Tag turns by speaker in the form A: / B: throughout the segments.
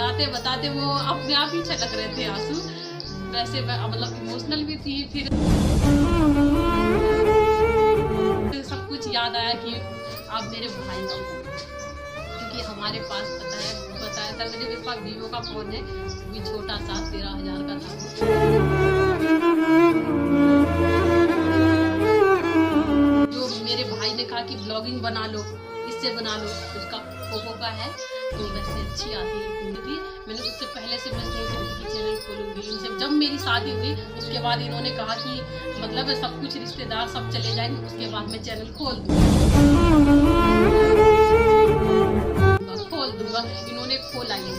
A: बताते बताते वो अपने आप ही छलक रहे थे आंसू। वैसे मतलब इमोशनल भी थी। फिर सब कुछ याद आया कि आप मेरे भाई का फोन, क्योंकि हमारे पास बताया था मेरे पास वीवो का फोन है, वो भी छोटा सा 13,000 का था। जो मेरे भाई ने कहा कि ब्लॉगिंग बना लो, इससे बना लो, उसका पोको का है तो वैसे अच्छी आती थी। मैंने उससे पहले से मैं सोच रही थी कि चैनल खोलूंगी। इनसे जब मेरी शादी हुई उसके बाद इन्होंने कहा कि मतलब सब कुछ रिश्तेदार सब चले जाएंगे, उसके बाद मैं चैनल खोल दूंगा। इन्होंने खोला ही।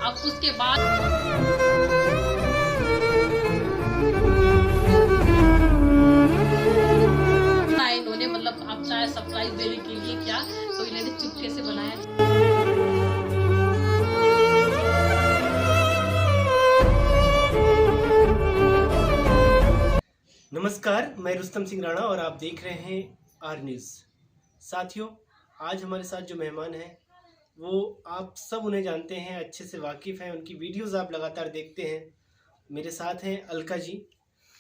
A: अब उसके बाद इन्होंने मतलब आप चाहे सरप्राइज देने के लिए क्या, तो इन्होंने चुपके से बनाया।
B: नमस्कार, मैं रुस्तम सिंह राणा और आप देख रहे हैं आर न्यूज़। साथियों, आज हमारे साथ जो मेहमान हैं वो आप सब उन्हें जानते हैं, अच्छे से वाकिफ़ हैं, उनकी वीडियोस आप लगातार देखते हैं। मेरे साथ हैं अलका जी।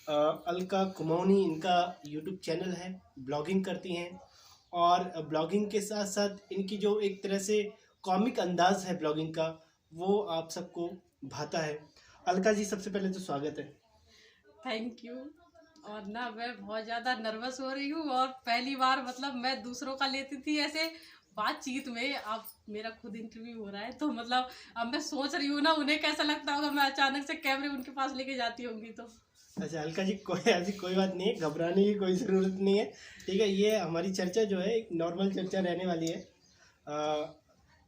B: अलका कुमौनी इनका यूट्यूब चैनल है, ब्लॉगिंग करती हैं और ब्लॉगिंग के साथ साथ इनकी जो एक तरह से कॉमिक अंदाज है ब्लॉगिंग का, वो आप सबको भाता है। अलका जी, सबसे पहले तो स्वागत है।
A: Thank you. और ना मैं बहुत ज़्यादा नर्वस हो रही हूँ और पहली बार मतलब मैं दूसरों का लेती थी ऐसे बातचीत में, अब मेरा खुद इंटरव्यू हो रहा है तो मतलब अब मैं सोच रही हूँ ना उन्हें कैसा लगता होगा मैं अचानक से कैमरे उनके पास लेके जाती होंगी तो।
B: अच्छा अलका जी, ऐसी कोई बात नहीं है, घबराने की कोई ज़रूरत नहीं है। ठीक है, ये हमारी चर्चा जो है एक नॉर्मल चर्चा रहने वाली है।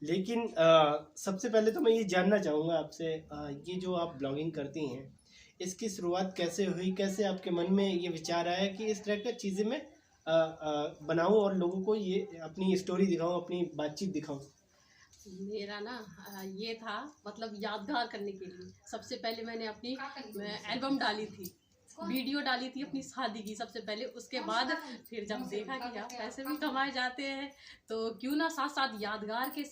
B: लेकिन सबसे पहले तो मैं ये जानना चाहूँगा आपसे, ये जो आप ब्लॉगिंग करती हैं इसकी शुरुआत कैसे हुई? कैसे आपके मन में ये विचार आया कि इस तरह की चीज़ें मैं बनाऊँ और लोगों को ये अपनी स्टोरी दिखाऊँ, अपनी बातचीत दिखाऊँ?
A: मेरा ना ये था मतलब यादगार करने के लिए। सबसे पहले मैंने अपनी एल्बम डाली थी, वीडियो डाली थी अपनी शादी की सबसे पहले। उसके बाद फिर जब देखा कि यार पैसे भी कमाए जाते हैं तो क्यों ना साथ साथ यादगार के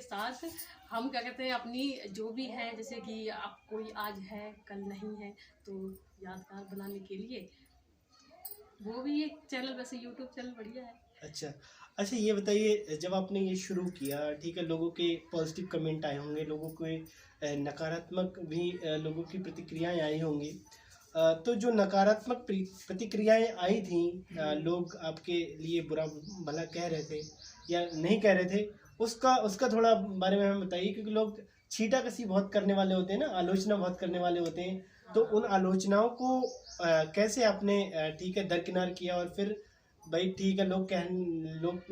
A: साथ हम क्या कहते हैं अपनी जो भी है, जैसे कि अब कोई आज है कल नहीं है, तो यादगार बनाने के लिए वो भी एक चैनल, वैसे यूट्यूब चैनल बढ़िया है।
B: अच्छा अच्छा, ये बताइए, जब आपने ये शुरू किया, ठीक है, लोगों के पॉजिटिव कमेंट आए होंगे, लोगों के नकारात्मक भी लोगों की प्रतिक्रियाएं आई होंगी। तो जो नकारात्मक प्रतिक्रियाएं आई थी, लोग आपके लिए बुरा भला कह रहे थे या नहीं कह रहे थे, उसका थोड़ा बारे में हमें बताइए, क्योंकि लोग छीटाकशी बहुत करने वाले होते हैं ना, आलोचना बहुत करने वाले होते हैं। तो उन आलोचनाओं को कैसे आपने ठीक है दरकिनार किया और फिर भाई ठीक है, लोग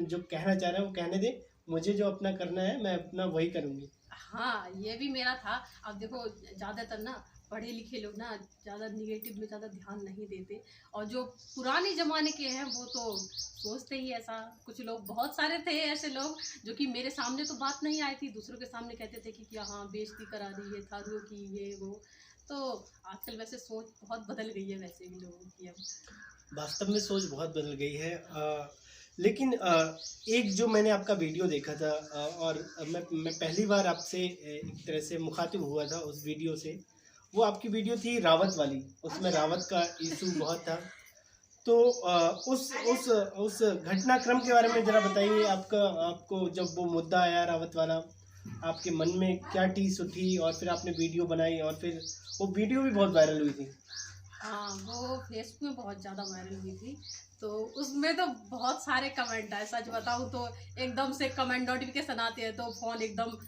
B: जो कहना चाह रहे हैं वो कहने दें, मुझे जो अपना करना है मैं अपना वही करूँगी।
A: हाँ, ये भी मेरा था। अब देखो ज़्यादातर ना पढ़े लिखे लोग ना ज़्यादा निगेटिव में ज़्यादा ध्यान नहीं देते, और जो पुराने ज़माने के हैं वो तो सोचते ही ऐसा। कुछ लोग बहुत सारे थे ऐसे लोग जो कि मेरे सामने तो बात नहीं आई थी, दूसरों के सामने कहते थे कि क्या हाँ बेइज्जती करा रही है थारुओं की, ये वो। तो आजकल वैसे सोच बहुत बदल गई है वैसे भी लोगों की अब।
B: वास्तव में सोच बहुत बदल गई है। लेकिन एक जो मैंने आपका वीडियो देखा था, और मैं पहली बार आपसे एक तरह से मुखातिब हुआ था उस वीडियो से, वो आपकी वीडियो थी रावत वाली। उसमें रावत का इशू बहुत था। तो उस घटनाक्रम के बारे में ज़रा बताइए। आपको जब वो मुद्दा आया रावत वाला, आपके मन में क्या टीस उठी और फिर आपने वीडियो बनाई और फिर वो वीडियो भी बहुत वायरल हुई थी।
A: हाँ, वो फेसबुक में बहुत ज़्यादा वायरल हुई थी। तो उसमें तो बहुत सारे कमेंट आए, सच बताऊँ तो एकदम से कमेंट नोटिफिकेशन आते हैं तो फ़ोन एकदम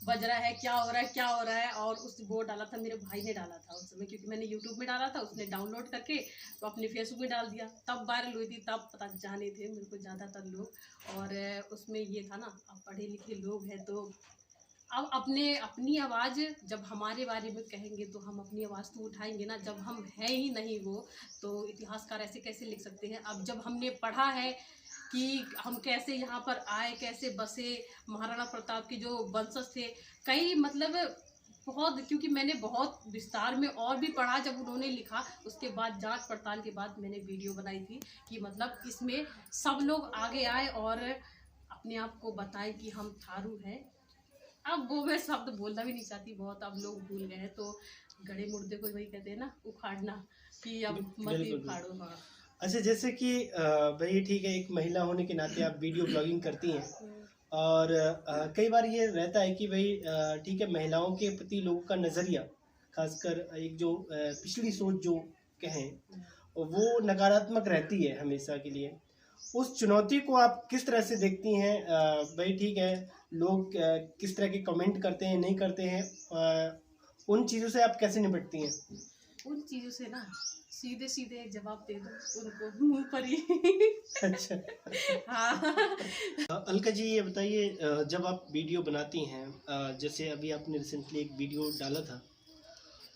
A: बज रहा है, क्या हो रहा है क्या हो रहा है। और उस वो डाला था मेरे भाई ने डाला था उस समय, क्योंकि मैंने यूट्यूब में डाला था, उसने डाउनलोड करके तो अपने फेसबुक में डाल दिया, तब वायरल हुई थी। तब पता जाने थे मेरे को ज़्यादातर लोग। और उसमें ये था ना, अब पढ़े लिखे लोग हैं तो अब अपनी आवाज़ जब हमारे बारे में कहेंगे तो हम अपनी आवाज़ तो उठाएंगे ना। जब हम हैं ही नहीं वो, तो इतिहासकार ऐसे कैसे लिख सकते हैं। अब जब हमने पढ़ा है कि हम कैसे यहाँ पर आए, कैसे बसे, महाराणा प्रताप के जो वंशज थे, कई मतलब बहुत, क्योंकि मैंने बहुत विस्तार में और भी पढ़ा। जब उन्होंने लिखा उसके बाद जांच पड़ताल के बाद मैंने वीडियो बनाई थी कि मतलब इसमें सब लोग आगे आए और अपने आप को बताए कि हम थारू हैं। अब वो मैं शब्द बोलना भी नहीं चाहती, बहुत अब लोग भूल गए हैं। तो गड़े मुर्दे को वही कहते हैं ना, उखाड़ना, कि अब मत ही
B: बिल्कुल
A: उखाड़ो।
B: बिल्कुल।
A: हाँ।
B: अच्छा, जैसे कि भाई ठीक है, एक महिला होने के नाते आप वीडियो ब्लॉगिंग करती हैं,
A: हम्म।
B: और कई बार ये रहता है कि भाई ठीक है, महिलाओं के प्रति लोगों का नज़रिया, खासकर एक जो पिछली सोच जो कहें, वो नकारात्मक रहती है हमेशा के लिए। उस चुनौती को आप किस तरह से देखती हैं? भाई ठीक है, लोग किस तरह के कमेंट करते हैं, नहीं करते हैं, उन चीज़ों से आप कैसे निपटती हैं?
A: उन चीजों से ना सीधे सीधे जवाब दे दो उनको, मुंह पर ही।
B: अच्छा।
A: हाँ।
B: अलका जी, ये बताइए, जब आप वीडियो बनाती हैं, जैसे अभी आपने रिसेंटली एक वीडियो डाला था,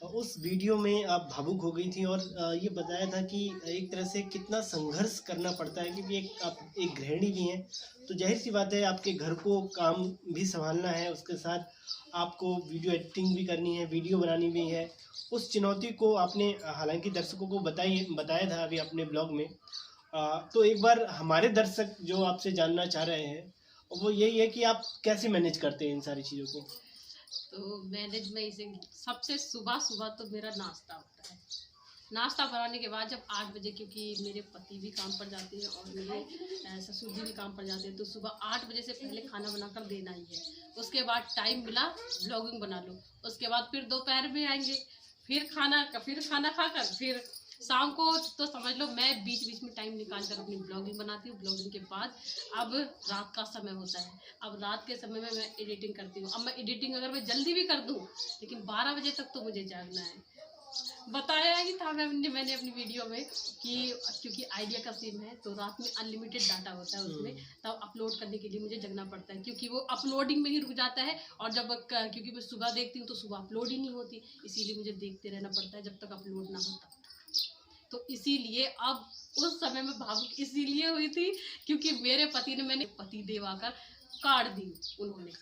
B: उस वीडियो में आप भावुक हो गई थी, और ये बताया था कि एक तरह से कितना संघर्ष करना पड़ता है, क्योंकि आप एक गृहिणी भी हैं, तो जाहिर सी बात है आपके घर को काम भी संभालना है, उसके साथ आपको वीडियो एडिटिंग भी करनी है, वीडियो बनानी भी है। उस चुनौती को आपने हालांकि दर्शकों को बताया था अभी अपने ब्लॉग में। तो एक बार हमारे दर्शक जो आपसे जानना चाह रहे हैं, वो यही है कि आप कैसे मैनेज करते हैं इन सारी चीज़ों को?
A: तो मैनेज में इसे सबसे सुबह सुबह तो मेरा नाश्ता होता है। नाश्ता बनाने के बाद जब 8 बजे, क्योंकि मेरे पति भी काम पर जाते हैं और मेरे ससुर जी भी काम पर जाते हैं, तो सुबह 8 बजे से पहले खाना बनाकर देना ही है। उसके बाद टाइम मिला ब्लॉगिंग बना लो, उसके बाद फिर दोपहर में आएंगे, फिर खाना खाकर फिर शाम को, तो समझ लो मैं बीच बीच में टाइम निकाल कर अपनी ब्लॉगिंग बनाती हूँ। ब्लॉगिंग के बाद अब रात का समय होता है, अब रात के समय में मैं एडिटिंग करती हूँ। अब मैं एडिटिंग अगर मैं जल्दी भी कर दूँ, लेकिन 12 बजे तक तो मुझे जागना है। बताया ही था मैंने अपनी वीडियो में कि क्योंकि आइडिया का सिम है, तो रात में अनलिमिटेड डाटा होता है उसमें, तब अपलोड करने के लिए मुझे जगना पड़ता है, क्योंकि वो अपलोडिंग में ही रुक जाता है। और जब क्योंकि मैं सुबह देखती हूँ तो सुबह अपलोड ही नहीं होती, इसीलिए मुझे देखते रहना पड़ता है जब तक अपलोड ना हो तब तक। तो इसीलिए अब उस समय में भावुक इसीलिए हुई थी क्योंकि मेरे पति ने, मैंने पति देव आकर काट दी उन्होंने।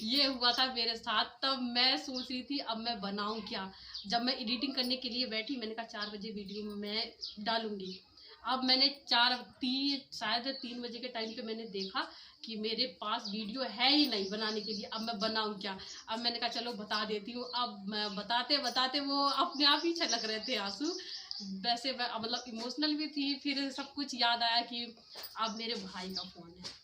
A: ये हुआ था मेरे साथ। तब मैं सोच रही थी अब मैं बनाऊं क्या। जब मैं एडिटिंग करने के लिए बैठी, मैंने कहा 4 बजे वीडियो मैं डालूंगी। अब मैंने शायद 3 बजे के टाइम पे मैंने देखा कि मेरे पास वीडियो है ही नहीं बनाने के लिए। अब मैं बनाऊं क्या। अब मैंने कहा चलो बता देती हूँ। अब मैं बताते बताते वो अपने आप ही छलक रहे थे आंसू। वैसे मैं मतलब इमोशनल भी थी। फिर सब कुछ याद आया कि अब मेरे भाई का फ़ोन है,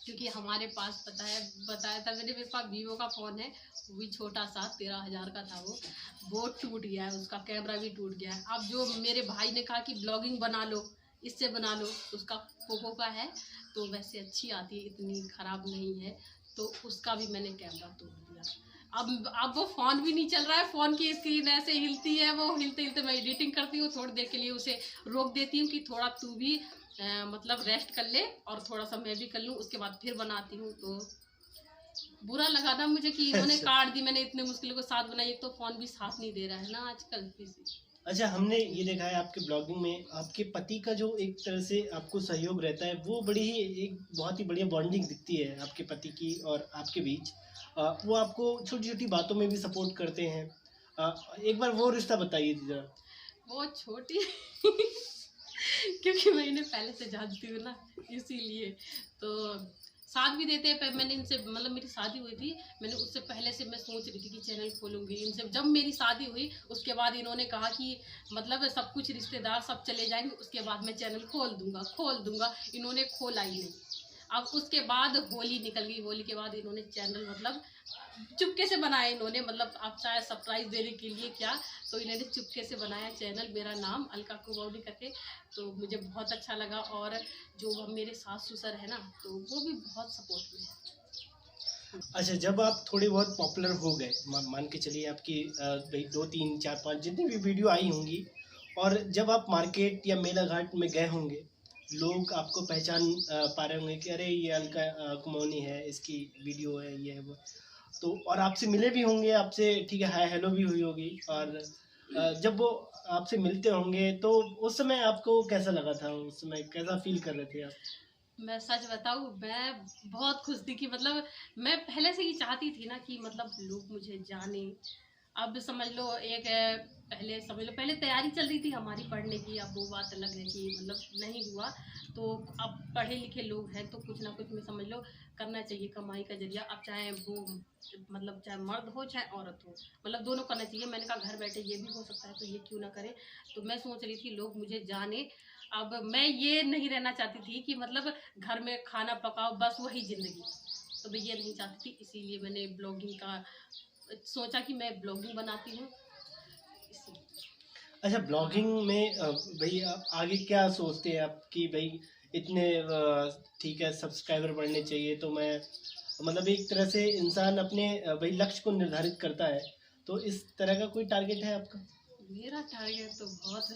A: क्योंकि हमारे पास बताया था मैंने, मेरे पास वीवो का फ़ोन है, वो भी छोटा सा 13,000 का था। वो टूट गया है, उसका कैमरा भी टूट गया है। अब जो मेरे भाई ने कहा कि ब्लॉगिंग बना लो, इससे बना लो, उसका पोको का है, तो वैसे अच्छी आती है, इतनी ख़राब नहीं है, तो उसका भी मैंने कैमरा तोड़ दिया। अब वो फ़ोन भी नहीं चल रहा है, फ़ोन की स्क्रीन ऐसे हिलती है, वो हिलते हिलते मैं एडिटिंग करती हूँ, थोड़ी देर के लिए उसे रोक देती हूँ कि थोड़ा तू भी मतलब रेस्ट कर ले और थोड़ा सा मैं भी कर लूँ, उसके बाद फिर बनाती हूँ। तो बुरा लगा था मुझे कि इन्होंने काट दी। मैंने इतने मुश्किलों के साथ बनाई, एक तो फ़ोन भी साथ नहीं दे रहा है ना आजकल किसी।
B: अच्छा, हमने ये देखा है आपके ब्लॉगिंग में आपके पति का जो एक तरह से आपको सहयोग रहता है, वो बड़ी ही एक बहुत ही बढ़िया बॉन्डिंग दिखती है आपके पति की और आपके बीच। वो आपको छोटी छोटी बातों में भी सपोर्ट करते हैं। एक बार वो रिश्ता बताइए जरा।
A: वो छोटी क्योंकि मैं इन्हें पहले से जानती हूँ ना, इसीलिए तो साथ भी देते हैं। पर मैंने इनसे मतलब मेरी शादी हुई थी, मैंने उससे पहले से मैं सोच रही थी कि चैनल खोलूंगी। इनसे जब मेरी शादी हुई उसके बाद इन्होंने कहा कि मतलब सब कुछ रिश्तेदार सब चले जाएंगे, उसके बाद मैं चैनल खोल दूंगा। इन्होंने खोला ही नहीं। अब उसके बाद होली निकल गई, होली के बाद इन्होंने चैनल मतलब चुपके से बनाया इन्होंने, मतलब आप शायद सरप्राइज देने के लिए क्या, तो इन्होंने चुपके से बनाया चैनल, मेरा नाम अलका कुबौडी करके। तो मुझे बहुत अच्छा लगा। और जो मेरे सास ससुर है ना, तो वो भी बहुत सपोर्ट में है।
B: अच्छा, जब आप थोड़े बहुत पॉपुलर हो गए, मान के चलिए आपकी भाई 2 3 4 5 जितनी भी वीडियो आई होंगी, और जब आप मार्केट या मेला घाट में गए होंगे, लोग आपको पहचान पा रहे होंगे कि अरे ये अलका कुमौनी है, इसकी वीडियो है, ये है वो, तो और आपसे मिले भी होंगे, आपसे ठीक है हाय हेलो भी हुई होगी, और जब वो आपसे मिलते होंगे तो उस समय आपको कैसा लगा था? उस समय कैसा फील कर रहे थे आप?
A: मैं सच बताऊं, मैं बहुत खुश थी कि मतलब मैं पहले से ही चाहती थी ना कि मतलब लोग मुझे जाने, अब समझ लो पहले तैयारी चल रही थी हमारी पढ़ने की, अब वो बात अलग है कि मतलब नहीं हुआ। तो अब पढ़े लिखे लोग हैं तो कुछ ना कुछ में समझ लो करना चाहिए कमाई का जरिया। अब चाहे वो मतलब चाहे मर्द हो चाहे औरत हो, मतलब दोनों करना चाहिए। मैंने कहा घर बैठे ये भी हो सकता है तो ये क्यों ना करें। तो मैं सोच रही थी लोग मुझे जाने। अब मैं ये नहीं रहना चाहती थी कि मतलब घर में खाना पकाओ बस वही ज़िंदगी, तो मैं ये नहीं चाहती थी। इसीलिए मैंने ब्लॉगिंग का सोचा कि मैं ब्लॉगिंग बनाती हूँ इसीलिए।
B: अच्छा, ब्लॉगिंग में भाई आप आगे क्या सोचते हैं आप कि भाई इतने ठीक है सब्सक्राइबर बढ़ने चाहिए, तो मैं मतलब एक तरह से इंसान अपने भाई लक्ष्य को निर्धारित करता है, तो इस तरह का कोई टारगेट है आपका?
A: मेरा टारगेट तो बहुत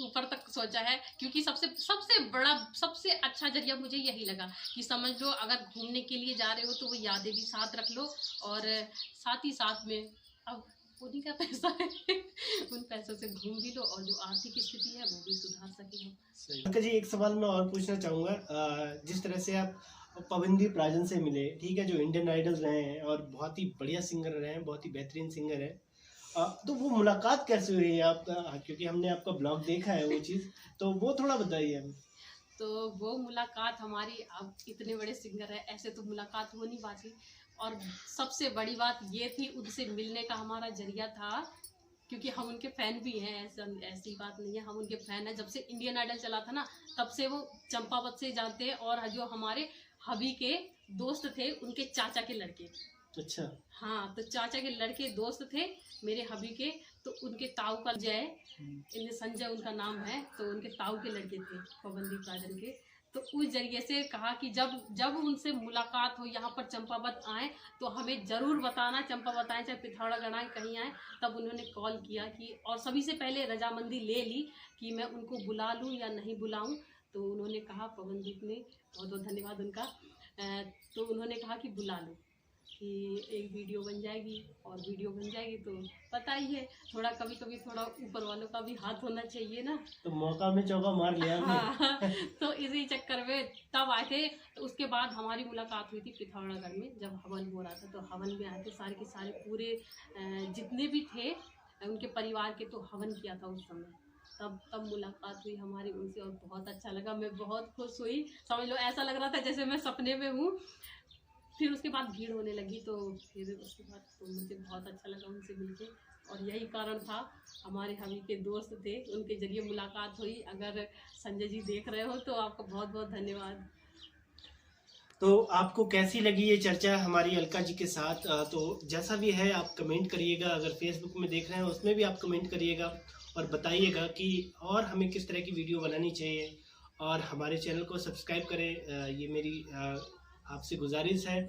A: ऊपर तक सोचा है, क्योंकि सबसे सबसे बड़ा सबसे अच्छा जरिया मुझे यही लगा कि समझ लो अगर घूमने के लिए जा रहे हो तो वो यादें भी साथ रख लो, और साथ ही साथ में अब उन्हीं का पैसा है उन पैसों से घूम भी लो और जो आर्थिक स्थिति है वो भी सुधार सके हो।
B: सही। अंकल जी, एक सवाल मैं और पूछना चाहूँगा। जिस तरह से आप पवनदीप राजन से मिले, ठीक है, जो इंडियन आइडल रहे हैं और बहुत ही बढ़िया सिंगर रहे हैं, बहुत ही बेहतरीन सिंगर है, तो वो मुलाकात कैसे हुई है आपका? क्योंकि हमने आपका ब्लॉग देखा है वो चीज़, तो वो थोड़ा बताइए हमें।
A: तो वो मुलाकात हमारी, अब इतने बड़े सिंगर है ऐसे तो मुलाकात हो नहीं पाती। और सबसे बड़ी बात ये थी उनसे मिलने का हमारा जरिया था क्योंकि हम उनके फैन भी हैं। ऐसी बात नहीं है, हम उनके फैन हैं। जब से इंडियन आइडल चला था ना तब से वो चंपावत से जानते हैं। और जो हमारे हबी के दोस्त थे उनके चाचा के लड़के,
B: अच्छा।
A: हाँ तो चाचा के लड़के दोस्त थे मेरे हबी के, तो उनके ताऊ का जय, इनमें संजय उनका नाम है, तो उनके ताऊ के लड़के थे पवनदीप राजन के। तो उस जरिए से कहा कि जब जब उनसे मुलाकात हो यहाँ पर चंपावत आए तो हमें ज़रूर बताना, चंपावत आए चाहे पिथौरागढ़ आए कहीं आए। तब उन्होंने कॉल किया कि, और सभी से पहले रजामंदी ले ली कि मैं उनको बुला लूँ या नहीं बुलाऊँ। तो उन्होंने कहा, पवनदीप ने, बहुत बहुत धन्यवाद उनका, तो उन्होंने कहा कि बुला लो कि एक वीडियो बन जाएगी, और वीडियो बन जाएगी तो पता ही है थोड़ा कभी कभी थोड़ा ऊपर वालों का भी हाथ होना चाहिए ना।
B: तो मौका में चौका मार लिया हमने।
A: हाँ तो इसी चक्कर में तब आए थे। तो उसके बाद हमारी मुलाकात हुई थी पिथौरागढ़ में जब हवन हो रहा था। तो हवन में आए थे सारे के सारे पूरे जितने भी थे उनके परिवार के, तो हवन किया था उस समय। तब मुलाकात हुई हमारी उनसे और बहुत अच्छा लगा। मैं बहुत खुश हुई, समझ लो ऐसा लग रहा था जैसे मैं सपने में हूँ। फिर उसके बाद भीड़ होने लगी, तो फिर उसके बाद तो मुझे बहुत अच्छा लगा उनसे मिलके। और यही कारण था, हमारे हबी के दोस्त थे उनके जरिए मुलाकात हुई। अगर संजय जी देख रहे हो तो आपको बहुत बहुत धन्यवाद।
B: तो आपको कैसी लगी ये चर्चा हमारी अलका जी के साथ? तो जैसा भी है आप कमेंट करिएगा, अगर फेसबुक में देख रहे हैं उसमें भी आप कमेंट करिएगा और बताइएगा कि और हमें किस तरह की वीडियो बनानी चाहिए, और हमारे चैनल को सब्सक्राइब करें, ये मेरी आपसे गुजारिश है।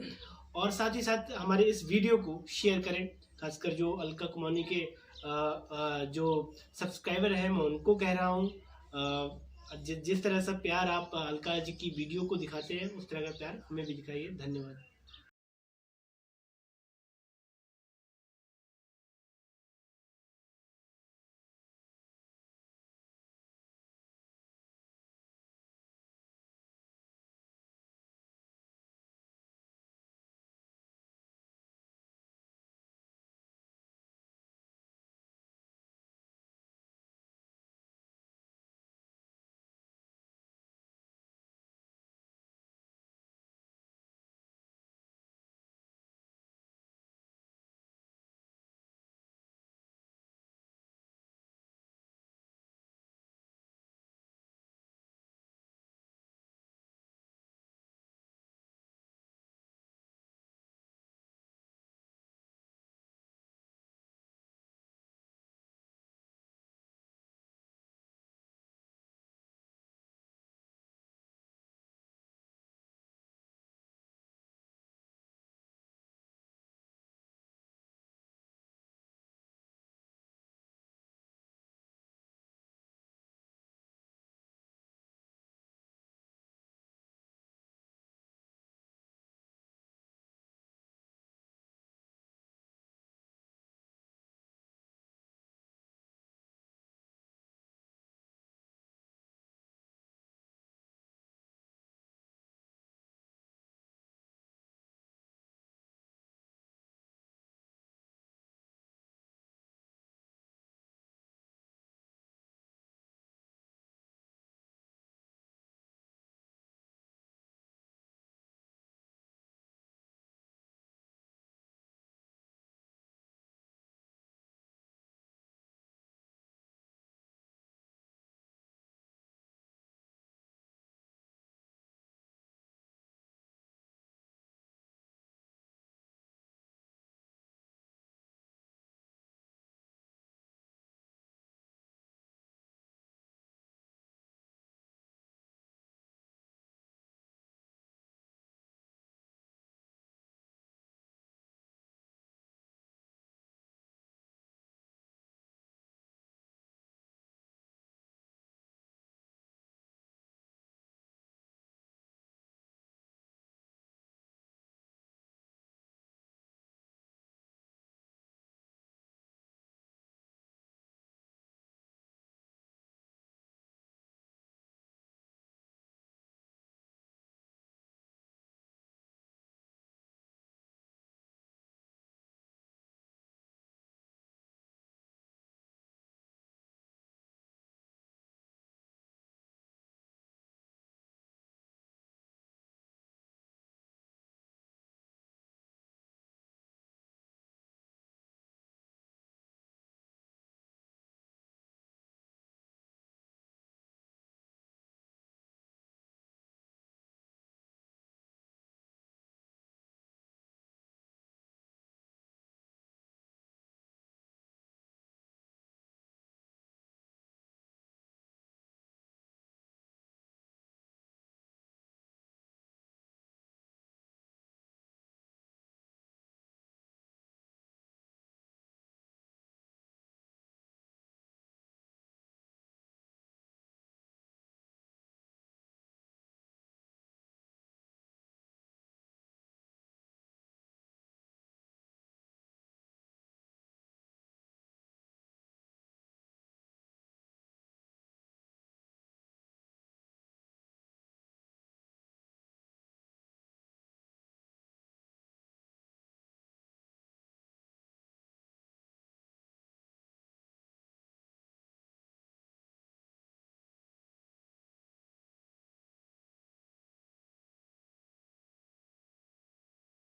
B: और साथ ही साथ हमारे इस वीडियो को शेयर करें, खासकर जो अलका कुमानी के जो सब्सक्राइबर हैं मैं उनको कह रहा हूँ। जिस तरह से प्यार आप अलका जी की वीडियो को दिखाते हैं उस तरह का प्यार हमें भी दिखाइए। धन्यवाद।